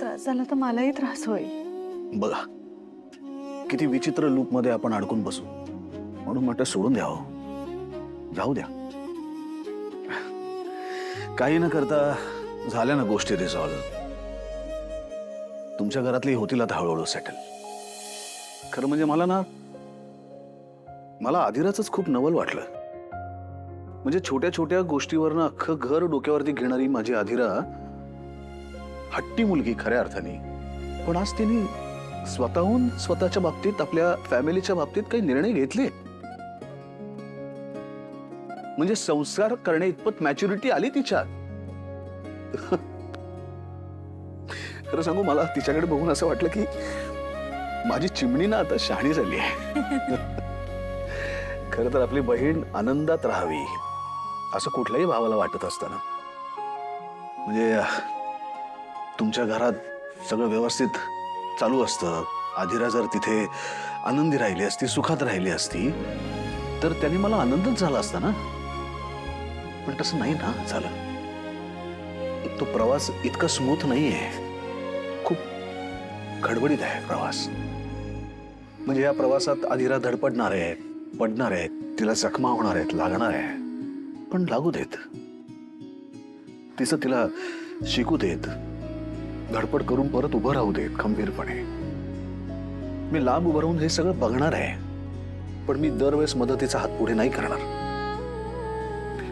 त्रास झाला तर मलाही त्रास होईल. बघा किती विचित्र लूप मध्ये आपण अडकून बसू, म्हणून म्हटलं सोडून द्यावं, जाऊ द्या. काही न करता झाल्या ना गोष्टी रिसॉल्व. तुमच्या घरातली होतील आता हळूहळू सेटल. खरं म्हणजे मला आधिराचंच खूप नवल वाटलं. म्हणजे छोट्या छोट्या गोष्टीवरनं अख्खं घर डोक्यावरती घेणारी माझी आधिरा हट्टी मुलगी खऱ्या अर्थाने, पण आज तिने स्वतःहून स्वतःच्या बाबतीत, आपल्या फॅमिलीच्या बाबतीत काही निर्णय घेतले. म्हणजे संस्कार करणे इतपत मॅच्युरिटी आली तिच्यात. खरं सांगू, मला तिच्याकडे बघून असं वाटलं की माझी चिमणी ना आता शहाणी झाली आहे. खरं तर आपली बहीण आनंदात राहावी असं कुठल्याही भावाला वाटत असताना, म्हणजे तुमच्या घरात सगळं व्यवस्थित चालू असतं, आधिरा जर तिथे आनंदी राहिली असती, सुखात राहिली असती, तर त्याने मला आनंदच झाला असता ना. पण तसं नाही ना झालं. तो प्रवास इतका स्मूथ नाहीये, खूप खडबडीत आहे प्रवास. म्हणजे या प्रवासात आधिरा धडपडणार आहे, पडणार आहे, तिला जखमा होणार आहेत, लागणार आहे. पण लागू देत, तिचं तिला शिकू देत, धडपड करून परत उभं राहू देत खंबीरपणे. मी लांब उभं राहून हे सगळं बघणार आहे, पण मी दरवेळेस मदतीचा हात पुढे नाही करणार.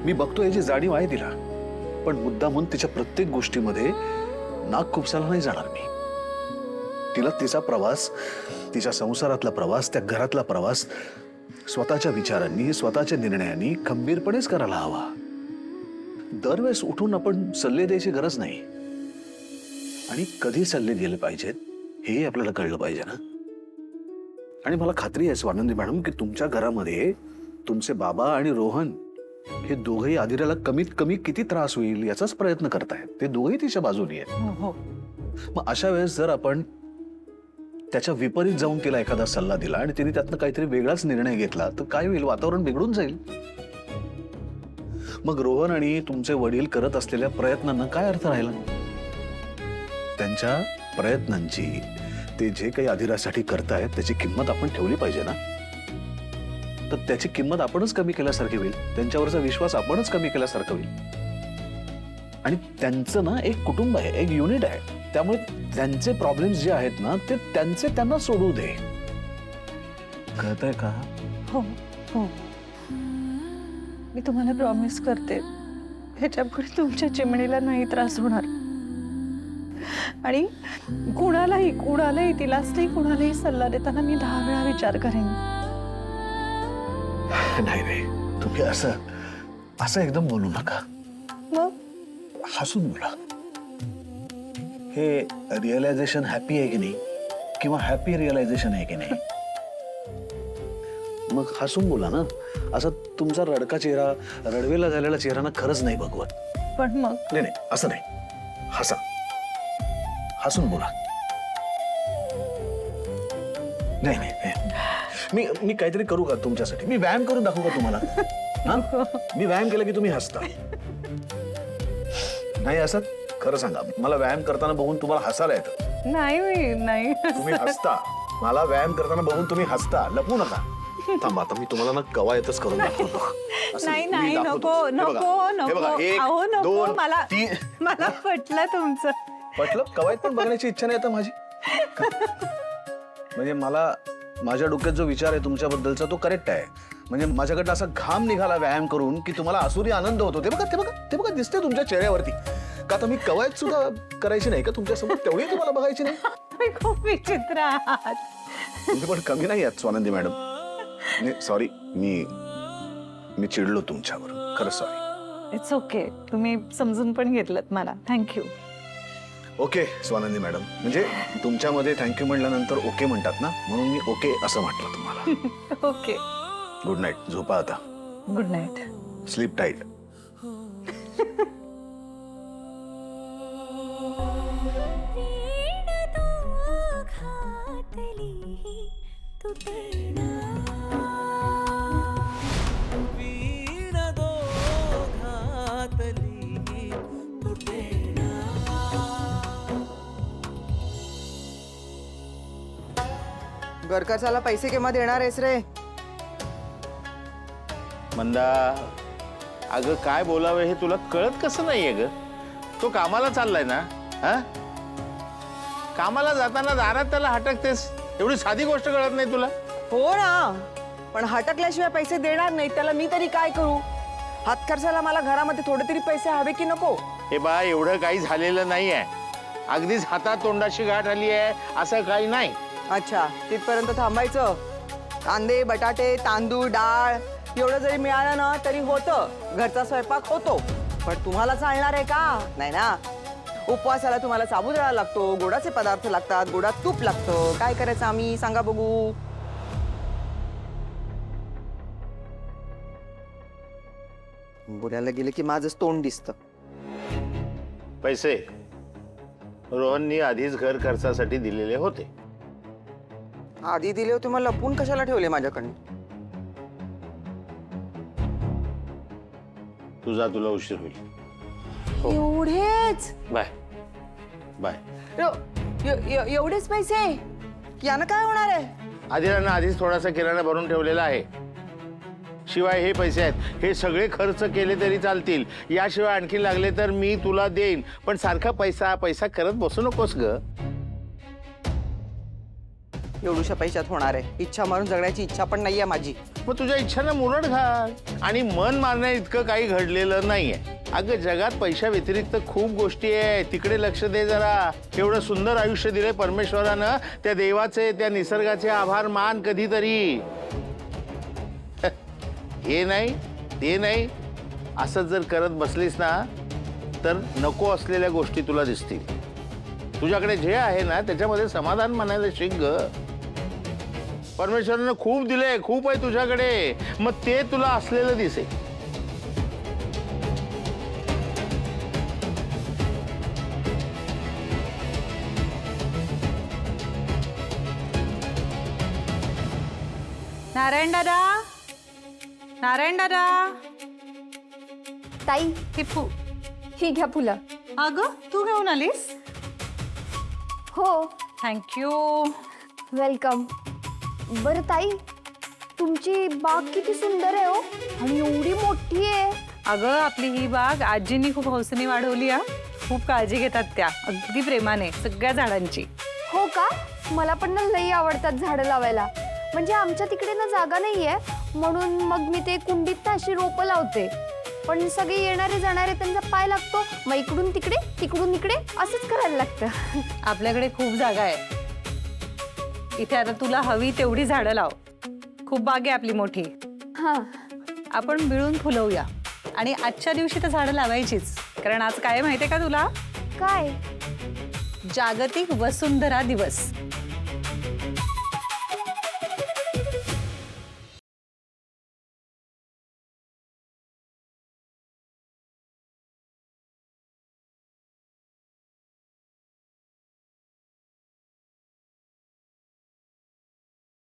मी बघतो याची जाणीव आहे तिला, पण मुद्दामून तिच्या प्रत्येक गोष्टीमध्ये नाक खुपसायला नाही जाणार मी. तिला तिचा प्रवास, तिच्या संसारातला प्रवास, त्या घरातला प्रवास स्वतःच्या विचारांनी, स्वतःच्या निर्णयांनी खंबीरपणेच करायला हवा. दरवेळेस उठून आपण सल्ले द्यायची गरज नाही. आणि कधी सल्ले दिले पाहिजेत हे आपल्याला कळलं पाहिजे ना. आणि मला खात्री आहे स्वानंदी मॅडम की तुमच्या घरामध्ये तुमचे बाबा आणि रोहन हे दोघेही आधिराला कमीत कमी किती त्रास होईल याचाच प्रयत्न करतायत. ते दोघेही तिच्या बाजूनी आहेत. मग अशा वेळेस जर आपण त्याच्या विपरीत जाऊन तिला एखादा सल्ला दिला आणि तिने त्यातनं काहीतरी वेगळाच निर्णय घेतला तर काय होईल? वातावरण बिघडून जाईल. मग रोहन आणि तुमचे वडील करत असलेल्या प्रयत्नांना काय अर्थ राहिला? त्यांच्या प्रयत्नांची, ते जे काही आधिरासाठी करतायत त्याची किंमत आपण ठेवली पाहिजे ना. तर त्याची किंमत आपणच कमी केल्यासारखी होईल, त्यांच्यावरचा विश्वास आपणच कमी केल्यासारखं होईल. आणि त्यांचं ना एक कुटुंब आहे, एक युनिट आहे. त्यामुळे त्यांचे प्रॉब्लेम्स जे आहेत ना ते त्यांचे त्यांना सोडू दे. कळतंय का? हो हो, मी तुम्हाला प्रॉमिस करते ह्याच्यापुढे तुमच्या चिमणीला नाही त्रास होणार. आणि कुणालाही तिलाच नाही कुणालाही सल्ला देताना मी 10 वेळा विचार करेन. नाही नाही, तुम्ही असं एकदम बोलू नका. मग हसून बोला. हे रिअलायझेशन हॅपी आहे की नाही, किंवा हॅपी रिअलायझेशन आहे की नाही, मग हसून बोला ना. असं तुमचा रडका चेहरा, रडवेला झालेला चेहरा ना खरंच नाही बघवत. पण मग नाही नाही, असं नाही. हसा, हसून बोला. नाही नाही, मी काहीतरी करू का तुमच्यासाठी? मी व्यायाम करून दाखवू का तुम्हाला? हा, मी व्यायाम केला की तुम्ही हसता. नाही असं खरं सांगा, मला व्यायाम करताना बघून तुम्हाला हसायला येतं? नाही तुम्ही हसता. मला व्यायाम करताना बघून तुम्ही हसता. लपवू नका. थांबा, आता मी तुम्हाला ना कवायतच करून दाखवतो. नाही नको अहो नको, मला पटलं तुमचं. पटलं? कवायत पण बघण्याची इच्छा नाही आता माझी. म्हणजे मला माझ्या डोक्यात जो विचार आहे तुमच्याबद्दलचा तो करेक्ट आहे. म्हणजे माझ्याकडनं असा घाम निघाला व्यायाम करून की तुम्हाला आसुरी आनंद होतो. ते बघा दिसते तुमच्या चेहऱ्यावरती. का आता मी कवायत सुद्धा करायची नाही का तुमच्यासमोर? तेवढी तुम्हाला बघायची नाही? तुम्ही खूप विचित्र आहात. तुम्ही पण कमी नाही आहात स्वानंदी मॅडम. सॉरी, मी चिडलो तुमच्यावर. खरं सॉरी. इट्स ओके, तुम्ही समजून पण घेतलत मला. थँक्यू. ओके स्वानंदी मॅडम, म्हणजे तुमच्यामध्ये थँक्यू म्हटल्यानंतर ओके म्हणतात ना, म्हणून मी ओके असं म्हटलं तुम्हाला. ओके. Good night. झोपा आता. Good night. Sleep tight. घर खर्चाला पैसे केव्हा देणार आहेस रे? मंदा, अगं काय बोलावं हे तुला कळत कसं नाहीये ग? तो कामाला चाललाय ना, हा? कामाला जाताना दारात त्याला हटकतेस, एवढी साधी गोष्ट कळत नाही तुला? हो ना, पण हटकल्याशिवाय पैसे देणार नाही त्याला मी तरी काय करू? हात खर्चाला मला घरामध्ये थोडे तरी पैसे हवे की नको? हे बा, एवढं काही झालेलं नाहीये. अगदीच हातात तोंडाशी गाठ आली आहे असं काही नाही. अच्छा, तिथपर्यंत थांबायचं. कांदे, बटाटे, तांदूळ, डाळ एवढं जरी मिळालं ना तरी होतं, घरचा स्वयंपाक होतो. पण तुम्हाला चालणार आहे का? नाही ना. उपवासाला तुम्हाला साबुदाणा लागतो, गोडाचे पदार्थ लागतात, गोडात तूप लागतं. काय करायचं आम्ही सांगा बघू? बोलायला गेले की माझंच तोंड दिसतं. पैसे रोहननी आधीच घर खर्चासाठी दिलेले होते. आधी दिले होते मग लपून कशाला ठेवले माझ्याकडे? तुझा तुला उशीर होईल. एवढेच? Bye bye. एवढेच पैसे? यानं काय होणार आहे? आधीरानं आधीच थोडासा किराणा भरून ठेवलेला आहे. शिवाय हे पैसे आहेत, हे सगळे खर्च केले तरी चालतील. याशिवाय आणखी लागले तर मी तुला देईन, पण सारखा पैसा पैसा करत बसू नकोस ग. एवढूशा पैशात होणार आहे? इच्छा मारून जगण्याची इच्छा पण नाहीये माझी. मग तुझ्या इच्छांना मुरड घाल. आणि मन मारण्या इतकं काही घडलेलं नाहीये. अगं, जगात पैशा व्यतिरिक्त खूप गोष्टी आहेत, तिकडे लक्ष दे जरा. एवढं सुंदर आयुष्य दिलंय परमेश्वरानं, त्या देवाचे, त्या निसर्गाचे आभार मान कधीतरी. हे नाही ते नाही असं जर करत बसलीस ना तर नको असलेल्या गोष्टी तुला दिसतील. तुझ्याकडे जे आहे ना त्याच्यामध्ये समाधान मानायला शिक ग. परमेश्वरानं खूप दिलंय, खूप आहे तुझ्याकडे, मग ते तुला असलेलं दिसेल. नारायण दादा, नारायण दादा. ताई, ही घ्या फुलं. अगं, तू घेऊन आलीस? हो, थँक्यू. वेलकम. बरं ताई, तुमची बाग किती सुंदर आहे हो, आणि एवढी मोठी आहे. अगं, आपली ही बाग आजींनी खूप हौसेने वाढवली आहे. खूप काळजी घेतात त्या, अगदी प्रेमाने सगळ्या झाडांची. हो का? मला पण ना लई आवडतात झाडं लावायला. म्हणजे आमच्या तिकडे ना जागा नाहीये, म्हणून मग मी ते कुंडीत ना अशी रोपं लावते. पण सगळे येणारे जाणारे त्यांचा पाय लागतो, मग इकडून तिकडे तिकडून इकडे असंच करायला लागतं. आपल्याकडे खूप जागा आहे इथे. आता तुला हवी तेवढी झाडं लाव. खूप बाग आहे आपली मोठी. हां, आपण मिळून फुलवूया. आणि आजच्या दिवशी तर झाडं लावायचीच, कारण आज काय माहितीये का तुला? काय? जागतिक वसुंधरा दिवस.